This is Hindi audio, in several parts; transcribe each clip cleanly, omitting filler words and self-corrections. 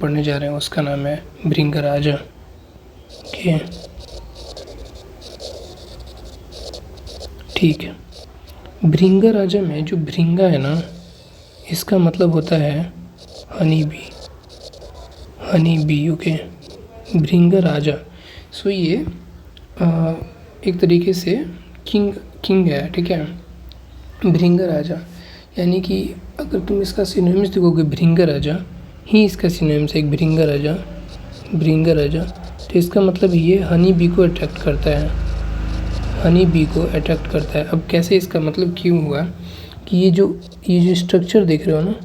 पढ़ने जा रहे हैं उसका नाम है भृंगराजा। ओके, ठीक है। भृंगराजा में जो भृंगा है ना, इसका मतलब होता है honey bee, honey bee. Okay, भृंगराजा। सो ये एक तरीके से किंग है, ठीक है, भृंगराजा। यानी कि अगर तुम इसका सिनोनिम्स देखोगे, भृंगराजा ही इसका सिनोनिम्स है, एक भृंगराजा, भृंगराजा। तो इसका मतलब ये हनी बी को अट्रैक्ट करता है, हनी बी को अट्रैक्ट करता है। अब कैसे, इसका मतलब क्यों हुआ कि ये जो स्ट्रक्चर देख रहे हो ना,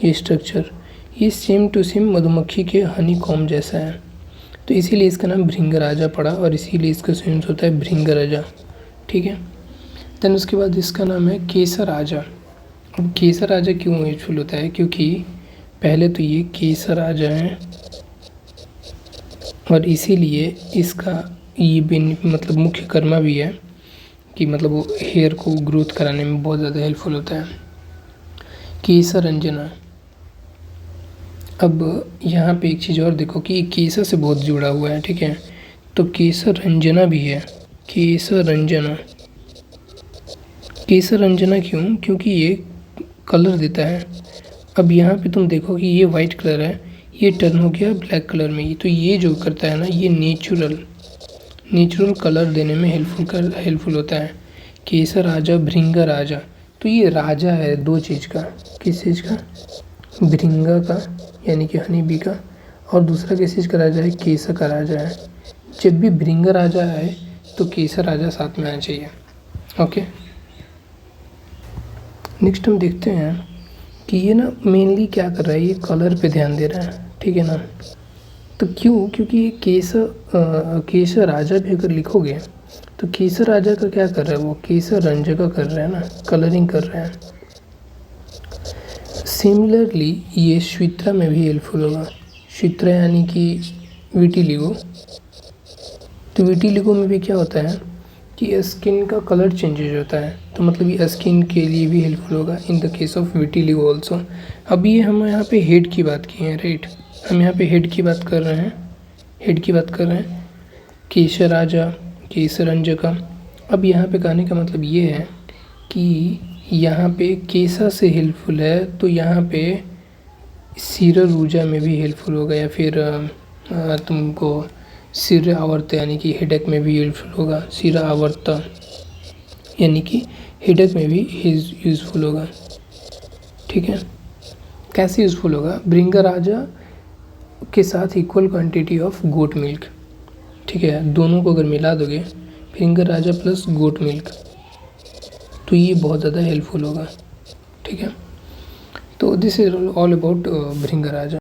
ये स्ट्रक्चर, ये सेम टू सेम मधुमक्खी के हनी कॉम्ब जैसा है, तो इसीलिए इसका नाम भृंगराजा पड़ा और इसीलिए इसका सिनोनिम्स होता है भृंगराजा, ठीक है। देन उसके बाद इसका नाम है केसराजा। अब केसराजा क्यों यूजफुल होता है, क्योंकि पहले तो ये केसराजा है और इसीलिए इसका ये मतलब मुख्य कर्मा भी है कि मतलब वो हेयर को ग्रोथ कराने में बहुत ज़्यादा हेल्पफुल होता है। केसरंजना। अब यहाँ पे एक चीज़ और देखो कि ये केसर से बहुत जुड़ा हुआ है, ठीक है, तो केसरंजना भी है, केसरंजना। केसरंजना क्यों, क्योंकि ये कलर देता है। अब यहाँ पे तुम देखो कि ये वाइट कलर है, ये टर्न हो गया ब्लैक कलर में, तो ये जो करता है ना, ये नेचुरल कलर देने में हेल्पफुल होता है। केसराजा, भृंगराजा, तो ये राजा है दो चीज़ का, किस चीज़ का, भृंगा का यानी कि हनी बी का, और दूसरा किस चीज़ का राजा है, केसर का राजा है। जब भी भृंगा राजा आए तो केसर राजा साथ में आना चाहिए। ओके, नेक्स्ट हम देखते हैं कि ये ना मेनली क्या कर रहा है, ये कलर पे ध्यान दे रहा है, ठीक है ना। तो क्यों, क्योंकि ये केसर राजा भी अगर लिखोगे तो केसर राजा का क्या कर रहा है, वो केसर रंजका कर रहा है ना, कलरिंग कर रहा है। सिमिलरली ये श्वित्रा में भी हेल्पफुल होगा। श्वित्रा यानी कि विटिलिगो, तो विटिलिगो में भी क्या होता है कि स्किन का कलर चेंजेज होता है, तो मतलब ये स्किन के लिए भी हेल्पफुल होगा in the case of vitiligo also. अब ये हम यहाँ पे हेड की बात की है, राइट, हम यहाँ पे हेड की बात कर रहे हैं, केसराजा, केसरंजका। अब यहाँ पे कहने का मतलब ये है कि यहाँ पे केसा से हेल्पफुल है, तो यहाँ पे सिररूजा में भी हेल्पफुल होगा, या फिर तुमको सिर आवर्त यानी कि हेडेक में भी यूजफुल होगा। सिर आवर्त यानी कि हेडेक में भी यूज़फुल होगा, ठीक है। कैसे यूज़फुल होगा, भृंगराजा के साथ equal quantity of goat milk, ठीक है, दोनों को अगर मिला दोगे, भृंगराजा प्लस गोट मिल्क, तो ये बहुत ज़्यादा हेल्पफुल होगा, ठीक है। तो दिस इज ऑल अबाउट भृंगराजा।